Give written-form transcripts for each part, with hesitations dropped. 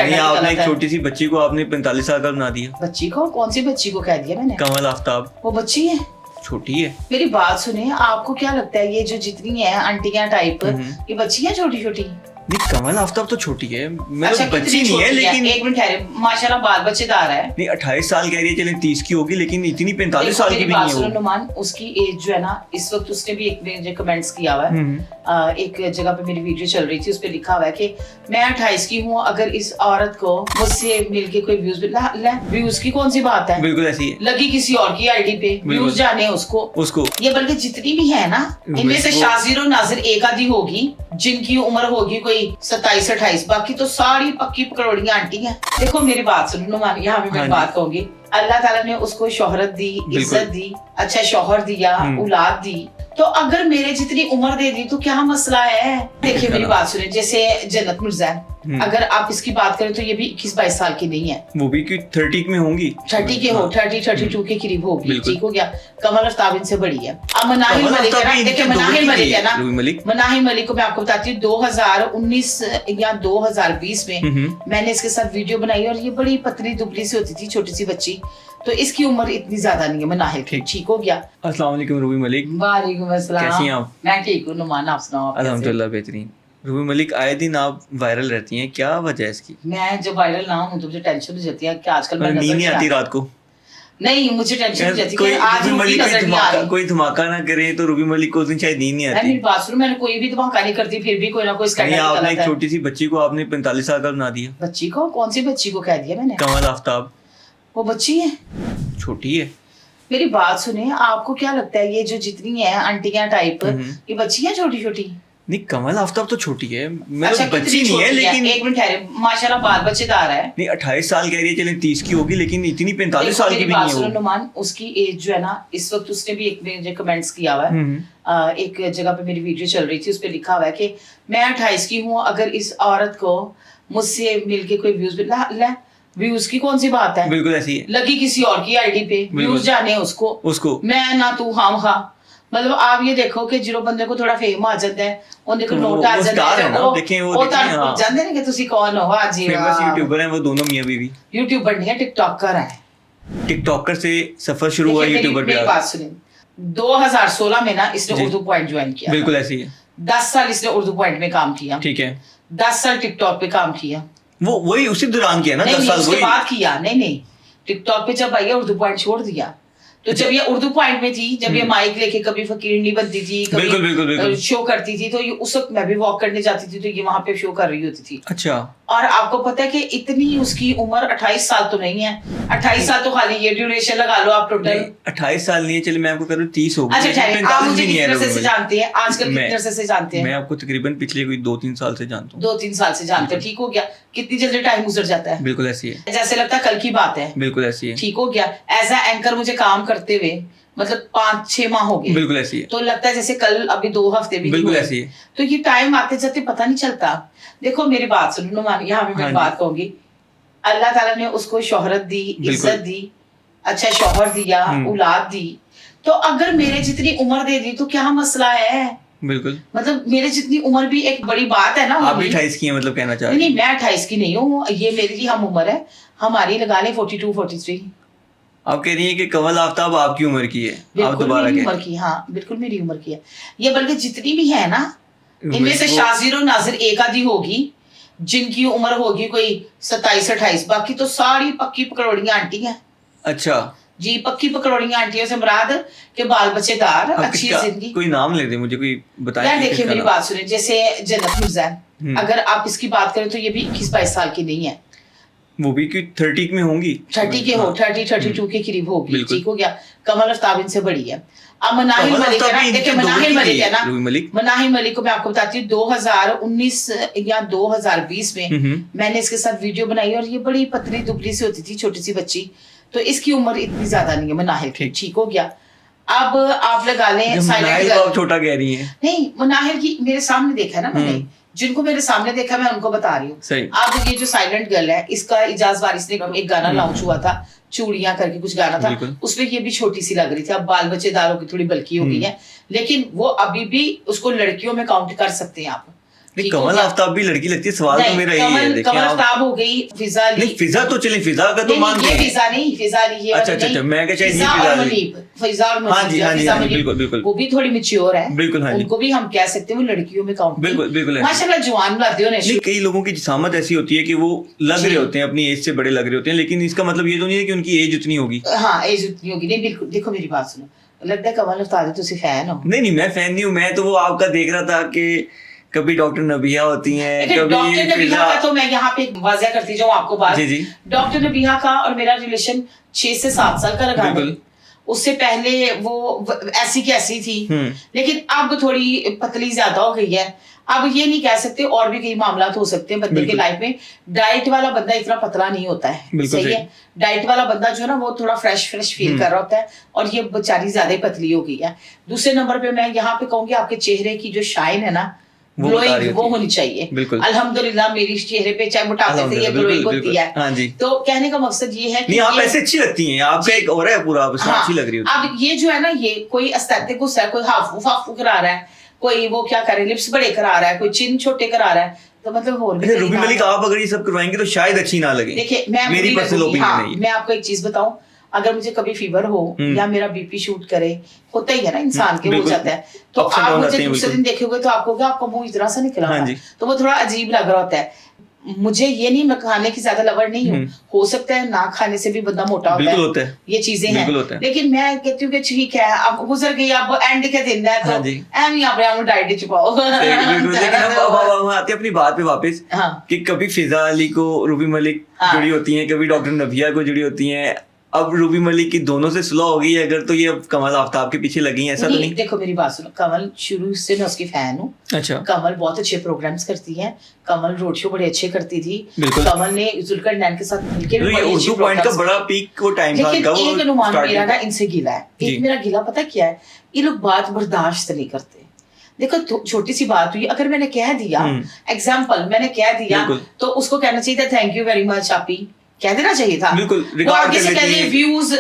Standard आपने गलत एक है। छोटी सी बच्ची को आपने 45 साल का बना दिया। बच्ची को? कौन सी बच्ची को कह दिया मैंने? कमल आफ्ताब वो बच्ची है? छोटी है। मेरी बात सुने, आपको क्या लगता है ये जो जितनी है आंटियां टाइप, ये बच्ची है छोटी छोटी? नहीं, कमल आफ्ताब तो छोटी है, मतलब अच्छा, बच्ची कितनी नहीं है, छोटी लेकिन एक मिनट ठहरे, माशाल्लाह बाल बच्चेदार है। नहीं 28 साल कह रही है, चले 30 की होगी, लेकिन इतनी 45 साल की भी नहीं है वो। नुमान उसकी एज जो है ना, इस वक्त उसने भी एक मुझे कमेंट्स किया हुआ है। एक जगह पे मेरी वीडियो चल रही थी, उस पे लिखा हुआ है कि मैं 28 की हूँ, अगर इस औरत को मुझसे मिलके कोई व्यूज की कौन सी बात है? बिल्कुल ऐसी है, लगी किसी और की आईडी पे, व्यूज जाने उसको। ये बल्कि जितनी भी है ना, इनमें से शाजिर और नाजिर एक आधी होगी जिनकी उम्र होगी कोई 27-28, बाकी तो सारी पक्की पकड़ोड़ियां आंटी हैं। देखो मेरी बात सुनो नुमान, यहाँ भी मैं बात कहूंगी, अल्लाह ताला ने उसको शोहरत दी, इज्जत दी, अच्छा शौहर दिया, औलाद दी, तो अगर मेरे जितनी उम्र दे दी तो क्या मसला है? देखिए मेरी बात सुने, जैसे जन्नत मिर्जा, अगर आप इसकी बात करें तो ये भी 21-22 साल की नहीं है, वो भी 30 में होंगी, 30 के हो 32 के करीब होगी, ठीक हो गया। कमल आफ्ताब इनसे बड़ी है। अब मनाहिल मलिक है ना, देखिए मनाहिल मलिक है ना, मनाहिल मलिक को मैं आपको बताती हूँ 2019 या 2020 में मैंने इसके साथ वीडियो बनाई और ये बड़ी पतली दुबली सी होती थी, छोटी सी बच्ची, तो इसकी उम्र इतनी ज्यादा नहीं है मनाहिल की, ठीक हो गया। अस्सलाम वालेकुम रूबी मलिक। वालेकुम अस्सलाम, कैसी हैं आप? मैं ठीक हूँ नुमान, आप सुनाओ? अल्हम्दुलिल्लाह बेहतरीन। रूबी मलिक, आए दिन आप वायरल रहती हैं, क्या वजह है इसकी? मैं जब वायरल ना हूँ तो मुझे टेंशन हो जाती है कि आजकल मैं नींद नहीं आती रात को? नहीं, मुझे टेंशन हो जाती है आज रूबी नजर नहीं आ रही। कोई धमाका ना करे तो रूबी मलिक को उस दिन शायद नींद नहीं आती। मेरी बात सुनो, मैंने कोई भी धमाका नहीं करती, फिर भी कोई ना कोई स्कैंडल निकलता है। आपने एक छोटी सी बच्ची को आपने 45 साल का बना दिया। बच्ची को? कौन सी बच्ची को कह दिया मैंने? कमल आफ्ताब। वो बच्ची है? छोटी है। मेरी बात सुने, आपको क्या लगता है ये जो जितनी है आंटियां टाइप, ये बच्ची है छोटी छोटी? नहीं, कमल आफ्ताब तो छोटी है, मतलब अच्छा, बच्ची नहीं है, लेकिन एक मिनट ठहरे, माशाल्लाह बाल बच्चेदार है। नहीं 28 साल कह रही है, चले 30 की होगी, लेकिन इतनी 45 साल की भी नहीं है वो। नुमान उसकी एज जो है ना, इस वक्त उसने भी एक मुझे कमेंट्स किया हुआ है। एक जगह पे मेरी वीडियो चल रही थी, उस पे लिखा हुआ है कि मैं 28 की हूँ, अगर इस औरत को मुझसे मिलके कोई व्यूज की कौन सी बात है? बिल्कुल ऐसी है, लगी किसी और की आईडी पे, व्यूज जाने उसको मैं ना तू हम खा। मतलब आप ये देखो कि जो बंदे को थोड़ा फेम आ जाता है, ਉਹਦੇ ਕੋਲ ਨੋਟ ਆ ਜਾਂਦਾ ਹੈ, ਉਹ ਤਾਂ ਜਾਣਦੇ ਨੇ ਕਿ ਤੁਸੀਂ ਕੌਣ ਹੋ। ਹਾਜੀ फेमस यूट्यूबर हैं वो दोनों, मियां बीवी। यूट्यूबर नहीं है, टिकटॉकर है। टिकटॉकर से सफर शुरू हुआ यूट्यूबर पे। मेरी बात सुनिए, 2016 में ना इसने उर्दू पॉइंट ज्वाइन किया। बिल्कुल ऐसी है। 10 साल इसने उर्दू पॉइंट में काम किया, ठीक है। 10 साल टिकटॉक पे काम किया। वो वही उसी दौरान किया ना, 10 साल उसके बाद किया। नहीं, टिकटॉक पे जब आई उर्दू पॉइंट छोड़ दिया। तो जब ये उर्दू पॉइंट में थी, जब ये माइक लेके कभी फकीर नहीं बनती थी, कभी शो करती थी, तो ये उस वक्त मैं भी वॉक करने जाती थी तो ये वहां पे शो कर रही होती थी। अच्छा। और आपको पता है कि इतनी उसकी उम्र 28 साल तो नहीं है। 28 साल तो खाली ये ड्यूरेशन लगा लो आप टोटल। 28 साल नहीं है, चलिए मैं आपको करूँ 30 होगी। अच्छा, आप मुझे कितने अरसे से जानते हैं? आजकल कितने अरसे से जानते हैं? मैं आपको तकरीबन पिछले कोई 2-3 साल से जानता हूँ। 2-3 साल से जानते हैं, ठीक हो गया। कितनी जल्दी टाइम गुजर जाता है। बिल्कुल ऐसी है, जैसे लगता है कल की बात है। बिल्कुल ऐसी है, ठीक हो गया। एज ए एंकर मुझे काम करते हुए मतलब 5-6 माह हो गए। बिल्कुल ऐसी है। तो लगता है जैसे कल अभी 2 हफ्ते भी बिल्कुल ऐसी है। तो ये टाइम आते जाते पता नहीं चलता। देखो मेरी बात सुनो नुमान, यहाँ भी मैं बात कहूंगी, अल्लाह ताला ने उसको शोहरत दी, इज्जत दी, अच्छा शौहर दिया, औलाद दी, तो अगर मेरे जितनी उम्र दे दी तो क्या मसला है? बिल्कुल, मतलब मेरे जितनी उम्र भी एक बड़ी बात है ना। आप 28 की हैं, मतलब कहना चाह रही हैं? नहीं, मैं 28 की नहीं हूँ, ये मेरी हम उम्र है, हमारी लगा ले 42-43। आप कह रही हैं कि कमल आफ्ताब आपकी उम्र की है? आप दोबारा मेरी उम्र की, हाँ बिल्कुल मेरी उम्र की है। ये बल्कि जितनी भी है ना, इनमें से शाजिर और नाजिर एक आधी होगी जिनकी उम्र होगी कोई 27-28, बाकी तो सारी पक्की पकड़ोड़ियां आंटी हैं। अच्छा जी, पक्की पकड़ोड़ियां आंटियों से मुराद के बाल बच्चेदार, अच्छी जिंदगी। कोई नाम ले दे मुझे, कोई बताएं। यार देखिए मेरी बात सुनिए, जैसे जन्नत मिर्जा, अगर आप इसकी बात करें तो ये भी 21-22 साल की नहीं है, वो भी 30 में होंगी, 30 के हो 32 के करीब होगी, ठीक हो गया। कमल आफ्ताब इनसे बड़ी है। अब मनाहिल मलिक है ना, देखिए मनाहिल मलिक है ना, मनाहिल मलिक को मैं आपको बताती हूँ 2019 या 2020 में मैंने इसके साथ वीडियो बनाई और ये बड़ी पतली दुबली सी होती थी, छोटी सी बच्ची, तो इसकी उम्र इतनी ज्यादा नहीं है मनाहिल की, ठीक हो गया। अब आप लगा लें साइलेंट, छोटा कह रही है। नहीं, मनाहिल की मेरे सामने देखा ना मैंने, जिनको मेरे सामने देखा मैं उनको बता रही हूँ। अब ये जो साइलेंट गर्ल है, इसका इजाज वारिस ने एक गाना लॉन्च हुआ था, चूड़ियां करके कुछ गाना था, उसमें ये भी छोटी सी लग रही थी। अब बाल बच्चेदारों की थोड़ी बल्की हो गई है, लेकिन वो अभी भी उसको लड़कियों में काउंट कर सकते हैं आप। कमल आफ्ताब भी लड़की लगती है, सवाल तो मेरा यही है। कमल आफ्ताब हो गई, फिजा अली। नहीं फिजा तो चले, फिजा का तो मान ये फिजा नहीं, फिजा अली ये अच्छा अच्छा, मैं क्या चाहिए फिजा और मुनीब, फिजा और मुनीब, हाँ जी हाँ जी फिजा हाँ जी, मुनीब, बिल्कुल बिल्कुल वो भी थोड़ी मैच्योर है, बिल्कुल हाँ जी, उनको भी हम कह सकते हैं वो लड़कियों में काउंट, बिल्कुल बिल्कुल। माशाल्लाह जवान लाते हो। नहीं कई लोगों की जिसामत ऐसी होती है कि वो लग रहे होते हैं, अपनी एज से बड़े लग रहे होते हैं, लेकिन इसका मतलब ये तो नहीं है कि उनकी एज उतनी होगी। हाँ एज उतनी होगी नहीं, बिल्कुल। देखो मेरी बात सुनो, लगता है कमल आफ्ताब तुसी फैन हो? नहीं नहीं मैं फैन नहीं हूँ, मैं तो वो आपका देख रहा था कि कभी डॉक्टर नबिया होती हैं, कभी डॉक्टर नबिया का तो मैं यहाँ पे वाज़ह करती जाऊँ आपको बात। जी जी। डॉक्टर नबिया का और मेरा रिलेशन 6 से 7 साल का लगा है। उससे पहले वो ऐसी की ऐसी थी, लेकिन अब थोड़ी पतली ज्यादा हो गई है। अब ये नहीं कह सकते, और भी कई मामला हो सकते हैं बंदे के लाइफ में। डाइट वाला बंदा इतना पतला नहीं होता है, सही है। डाइट वाला बंदा जो है ना वो थोड़ा फ्रेश फील कर रहा होता है, और ये बेचारी ज्यादा ही पतली हो गई है। दूसरे नंबर पे मैं यहाँ पे कहूंगी आपके चेहरे की जो शाइन है ना, ग्लोइंग वो होनी चाहिए। अल्हम्दुलिल्लाह मेरी चेहरे पे चाहे मोटापे से ये ग्लोइंग होती है। हाँ जी। तो कहने का मकसद ये है कि आप ऐसे अच्छी लगती हैं, आपका एक और है पूरा अच्छी लग रही है। अब ये जो है ना, ये कोई एस्थेटिक गुस्सा है, कोई हाफू करा रहा है, कोई वो क्या करे लिप्स बड़े करा रहा है, कोई चिन छोटे करा रहा है, तो मतलब और भी। रूबी मलिक आप अगर ये सब करवाएंगे तो शायद अच्छी ना लगे। देखिए मेरी पर्सनल ओपिनियन है। मैं आपको एक चीज बताऊं, अगर मुझे कभी फीवर हो या मेरा बीपी शूट करे, होता ही है ना इंसान के, हो जाता है, तो आप मुझे दूसरे दिन देखेंगे तो आपको क्या, आपका मुंह इतना सा निकला है, तो वो थोड़ा अजीब लग रहा होता है। मुझे ये नहीं, मैं खाने की ज्यादा लवर नहीं हूँ, हो सकता है ना खाने से भी बंदा मोटा होता है, ये चीजें हैं, लेकिन मैं कहती हूँ कि ठीक है अब गुजर गई, अब एंड के दिन है तो एम आप डाइट छुपाओ। अपनी बात पे वापस कि कभी फिजा अली को रूबी मलिक जुड़ी होती हैं, कभी डॉक्टर नबिया को जुड़ी होती हैं। अब रूबी मलिक की दोनों से सुलह हो गई है अगर, तो ये अब कमल आफ्ताब के पीछे लगी हैं, ऐसा तो नहीं? देखो मेरी बात सुनो, कमल शुरू से मैं उसकी फैन हूँ। अच्छा। कमल बहुत अच्छे प्रोग्राम्स करती है, कमल रोड शो बड़े अच्छे करती थी, कमल ने जुल्करनैन के साथ मिलकर उर्दू पॉइंट का बड़ा पीक वो टाइम था। लेकिन एक अनुमान मेरा ना इनसे गिला है, एक मेरा गिला पता क्या है, ये लोग बात बर्दाश्त नहीं करते। देखो छोटी सी बात हुई, अगर मैंने कह दिया, एग्जाम्पल मैंने कह दिया, तो उसको कहना चाहिए था थैंक यू वेरी मच आपी, कह देना चाहिए था। बिल्कुल, वो आगे से कह दिए व्यूज,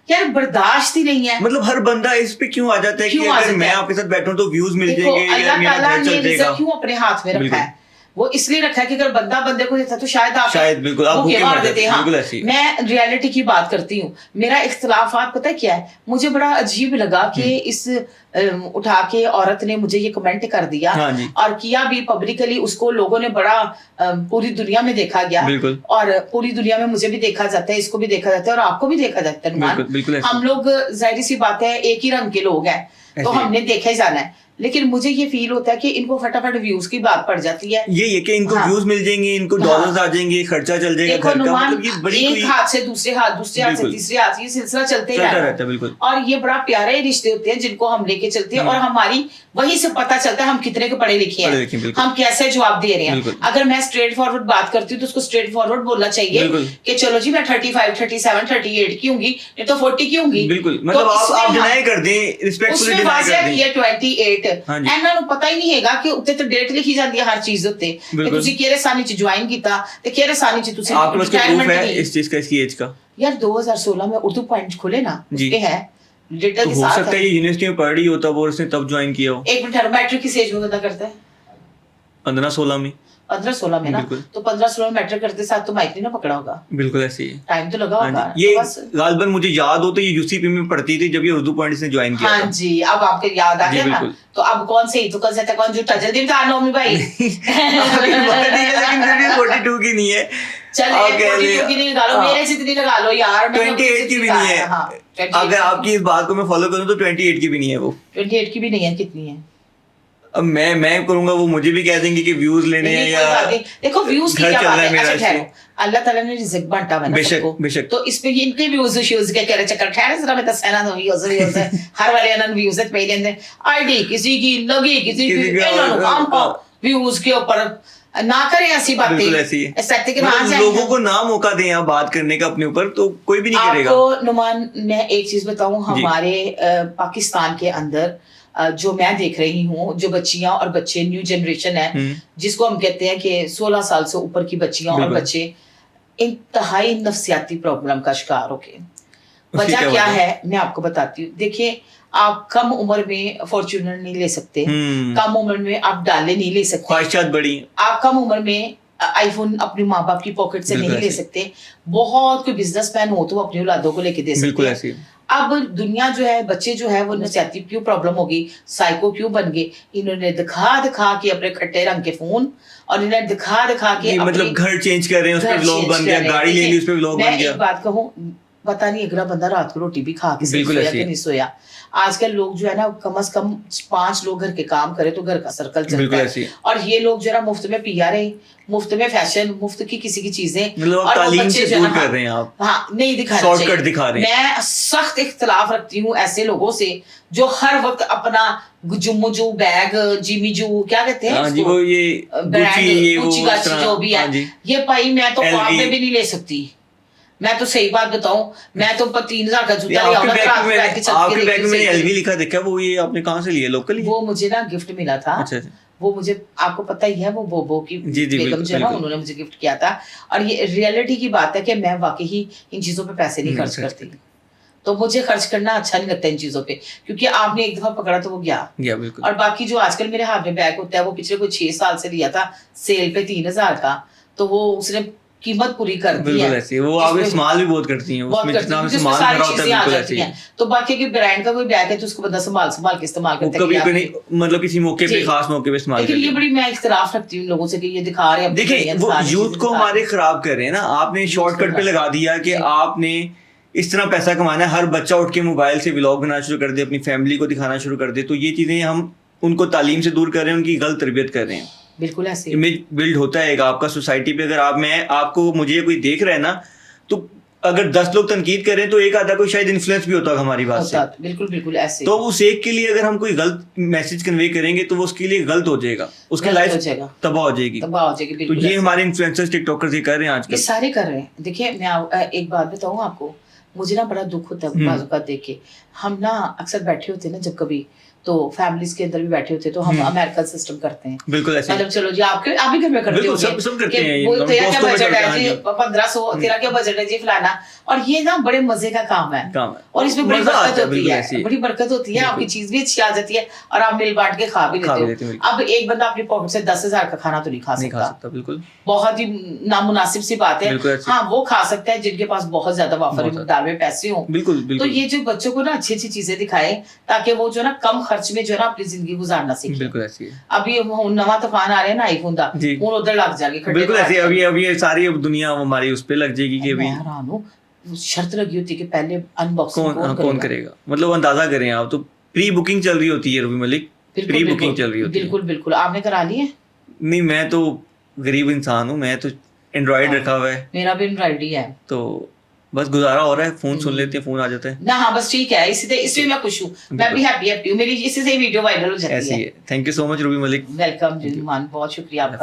यार बर्दाश्त ही नहीं है। मतलब हर बंदा इस पे क्यों आ जाता है कि अगर मैं आपके साथ बैठूं तो व्यूज मिल जाएंगे, अल्लाह ताला ने रिज़्क़ क्यों अपने हाथ में रखा है? वो इसलिए रखा है कि अगर बंदा बंदे को देता तो शायद बिल्कुल आप भूखे मर देते। हाँ, मैं रियलिटी की बात करती हूँ। मेरा इख्तिलाफात पता क्या है, मुझे बड़ा अजीब लगा कि इस उठा के औरत ने मुझे ये कमेंट कर दिया, और किया भी पब्लिकली, उसको लोगों ने बड़ा पूरी दुनिया में देखा गया, और पूरी दुनिया में मुझे भी देखा जाता है, इसको भी देखा जाता है, और आपको भी देखा जाता है। हम लोग जाहिर सी बात है एक ही रंग के लोग हैं, तो हमने देखा ही जाना है। लेकिन मुझे ये फील होता है कि इनको फटाफट व्यूज की बात पड़ जाती है। ये कि इनको व्यूज मिल जाएंगे, इनको डॉलर्स आ जाएंगे, खर्चा चल जाएगा घर का, मतलब ये बड़ी एक हाथ से दूसरे हाथ से तीसरे हाथ, ये सिलसिला चलते ही रहता है। बिल्कुल। और ये बड़ा प्यारे रिश्ते होते हैं जिनको हम लेके चलते हैं, और हमारी वहीं से पता चलता है हम कितने के पढ़े लिखे हैं, हम कैसे जवाब दे रहे हैं। अगर मैं स्ट्रेट फॉरवर्ड बात करती हूँ तो उसको स्ट्रेट फॉरवर्ड बोलना चाहिए कि चलो जी मैं 35, 37, 38 की होंगी, नहीं तो 40 की होंगी। बिल्कुल, मतलब आप डिनाई कर दें, रिस्पेक्टफुली डिनाई कर दें। 28 ਇਹਨਾਂ ਨੂੰ ਪਤਾ ਹੀ ਨਹੀਂ ਹੈਗਾ ਕਿ ਉੱਤੇ ਤਾਂ ਡੇਟ ਲਿਖੀ ਜਾਂਦੀ ਹੈ ਹਰ ਚੀਜ਼ ਉੱਤੇ, ਕਿ ਤੁਸੀਂ ਕਿਹੜੇ ਸਾਲ ਵਿੱਚ ਜੁਆਇਨ ਕੀਤਾ ਤੇ ਕਿਹੜੇ ਸਾਲ ਵਿੱਚ ਤੁਸੀਂ रिटायरमेंट है इस चीज का, इसकी एज का। यार 2016 में उर्दू पॉइंट खोले ना, उसके है डेटा के साथ। हो सकता है ये यूनिवर्सिटी में पढ़ रही हो तब, और उसने तब ज्वाइन किया हो। एक मिनट, मैट्रिक किस एज में पता करता है? 15-16 में। 15-16 में ना, तो 15-16 में मैट्रिक करते साथ तो माइक नहीं ना पकड़ा होगा। बिल्कुल ऐसे ही टाइम तो लगा होगा। ये गालिबन मुझे याद हो तो ये यूसीपी में पढ़ती थी जब ये उर्दू पॉइंट से ज्वाइन किया। हाँ जी, अब आपके याद आ गया ना। तो अब कौन से तो कौन सा कौन झूठा जल्दी बता नोमी भाई। लेकिन 42 की नहीं है, चल 42 की नहीं लगा लो, मेरे से इतनी लगा लो यार। 28 की भी नहीं है। अगर आपकी इस बात को मैं फॉलो करूं तो 28 की भी नहीं है वो। 28 की भी नहीं है, कितनी है? अब मैं करूंगा, वो मुझे भी कह देंगे कि व्यूज लेने हैं या देखो व्यूज की क्या बात है। अच्छा ठहरो, अल्लाह ताला ने रिज़्क़ बांटा है ना सबको, बेशक। तो इस पे इनके व्यूज शूज के करे चक्कर ठहरे जरा मैं दसना दो व्यूज हर वाले अनन व्यूज पे लेंदे आईडी किसी की लगी किसी की इन्होंने काम को व्यूज के ऊपर ना करें ऐसी बातें। एस्थेटिक लोगों को ना मौका दें आप बात करने का अपने ऊपर, तो कोई भी नहीं करेगा। आपको नुमान मैं एक चीज बताऊं, हमारे पाकिस्तान के अंदर जो मैं देख रही हूँ, जो बच्चियां और बच्चे न्यू जनरेशन है, जिसको हम कहते हैं कि 16 साल से ऊपर की बच्चियां और बच्चे इंतहाई नफ्सियाती प्रॉब्लम का शिकार हो गए। वजह क्या है मैं आपको बताती हूँ. देखिए आप कम उम्र में फॉर्च्यूनर नहीं ले सकते, कम उम्र में आप डाले नहीं ले सकते, ख्वाहिशात बड़ी, आप कम उम्र में आईफोन अपने माँ बाप की पॉकेट से नहीं ले सकते. बहुत कोई बिजनेसमैन हो तो वो अपनी औलादों को लेके दे सकते हैं. अब दुनिया जो है, बच्चे जो है वो नसियाती क्यों प्रॉब्लम होगी, साइको क्यों बन गए, इन्होंने दिखा के अपने खट्टे रंग के फोन और इन्होंने दिखा के मतलब घर चेंज कर रहे हैं, उस पे व्लॉग बन गया, गाड़ी ले ली उस पे व्लॉग बन गया. एक बात कहूँ, पता नहीं अगला बंदा रात को रोटी भी खा के सोया कि नहीं सोया. आजकल लोग जो है ना कम से कम 5 लोग घर के काम करे तो घर का सर्कल चलता है. और ये लोग जो है मुफ्त में पिया रहे, मुफ्त में फैशन, मुफ्त की किसी की चीजें, और तालीम से दूर कर रहे हैं आप. हाँ, नहीं दिखा रहे, शॉर्टकट दिखा रहे हैं. मैं सख्त इख्तिलाफ रखती हूँ ऐसे लोगों से जो हर वक्त अपना जुम्मू बैग, जिमी जू क्या कहते हैं उसको, वो ये गुची जो भी है, ये भाई मैं तो ख्वाब में भी नहीं ले सकती. मैं तो सही बात बताऊं, मैं तो 3000 का जूता ले आऊंगा. आपके बैग में मैंने एलवी लिखा देखा, वो ये आपने कहाँ से लिया? लोकल? वो मुझे ना गिफ्ट मिला था. अच्छा. वो मुझे, आपको पता ही है, वो बोबो की बेगम जो है ना, उन्होंने मुझे गिफ्ट किया था. और ये रियलिटी की बात है कि मैं वाकई ही इन चीजों पे पैसे नहीं खर्च करती. तो मुझे खर्च करना अच्छा नहीं लगता इन चीजों पे, क्योंकि आपने एक दफा पकड़ा तो वो गया बिल्कुल. और बाकी जो आजकल मेरे हाथ में बैग होता है, वो पिछले कोई 6 साल से लिया था सेल पे 3000 का, तो वो उसने कीमत पूरी कर दी है. ऐसी वो आप इस्तेमाल भी बहुत करती हैं, उसमें जितना सामान भरा होता है बिल्कुल ऐसी है. तो बाकी की ब्रांड का कोई बैग है तो उसको बंदा संभाल के इस्तेमाल करता है, कभी नहीं, मतलब किसी मौके पे, खास मौके पे इस्तेमाल. लेकिन ये बड़ी मैं इख्तिलाफ रखती हूं लोगों से कि ये दिखा रहे हैं. देखिए वो यूथ को हमारे खराब कर रहे हैं ना. आपने शॉर्टकट पे लगा दिया कि आपने इस तरह पैसा कमाना है. हर बच्चा उठ के मोबाइल से व्लॉग बनाना शुरू कर दे, अपनी फैमिली को दिखाना शुरू कर दे. तो ये चीजें हम उनको तालीम से दूर कर रहे हैं, उनकी गलत तरबियत कर रहे हैं. बिल्कुल ऐसे इमेज बिल्ड होता है आपका सोसाइटी पे. अगर आपको मुझे कोई देख रहा है ना, तो अगर 10 लोग तनकीद करें तो एक आधा कोई शायद इन्फ्लुएंस भी होता है हमारी बात से. बिल्कुल ऐसे. तो उस एक के लिए अगर हम कोई गलत मैसेज कन्वे करेंगे तो वो उसके लिए गलत हो जाएगा, उसकी लाइफ तबाह हो जाएगी. तो ये हमारे इन्फ्लुएंसर्स, टिकटॉकर्स ये कर रहे हैं आजकल, ये सारे कर रहे हैं. देखिए मैं एक बात बताऊं आपको, मुझे ना बड़ा दुख होता है बाजू का देख के. हम ना अक्सर बैठे होते हैं ना जब कभी, तो फैमिलीज के अंदर भी बैठे होते तो हम अमेरिकन सिस्टम करते हैं. बिल्कुल ऐसे. मतलब चलो जी आप भी घर में करते हो, सब करते हैं. तेरा क्या बजट है जी 1500, तेरा क्या बजट है जी फलाना. और ये ना बड़े मजे का काम है. और इसमें बड़ी बरकत होती है, बड़ी बरकत होती है. आपकी चीज भी अच्छी आ जाती है और आप मिल बांट के खा भी लेते हो. अब एक बंदा अपनी पॉकेट से 10,000 का खाना तो नहीं खा सकता. बिल्कुल बहुत ही नामुनासिब सी बात है. हाँ वो खा सकता है जिनके पास बहुत ज्यादा वाफर मिकदार में पैसे हो. बिल्कुल. तो ये जो बच्चों को ना अच्छी अच्छी चीजें दिखाए ताकि वो जो ना कम खर्च में जो है ना अपनी जिंदगी गुजारना सीखे. बिल्कुल ऐसी है. अभी नवा तूफान आ रहा है ना आईफोन का, वो उधर लग जाएगी. बिल्कुल ऐसे. अभी सारी दुनिया हमारी उस पे लग जाएगी कि अभी हैरान हूं. शर्त लगी होती है कि पहले अनबॉक्सिंग कौन करेगा. मतलब अंदाजा करें आप, तो प्री बुकिंग चल रही होती है रूबी मलिक, प्री बुकिंग चल रही होती है. बिल्कुल. आपने करा ली है? नहीं, मैं तो गरीब इंसान हूँ, मैं तो एंड्रॉइड रखा हुआ है. मेरा भी एंड्रॉइड ही है. तो बस गुजारा हो रहा है. फोन सुन लेते हैं, फोन आ जाता है ना. हाँ बस ठीक है. इसमें मैं खुश हूँ, मैं भी हैप्पी हूँ. मेरी इसी से वीडियो वायरल हो जाती है. Thank you so much Ruby Malik. Welcome जी, बहुत शुक्रिया आपका.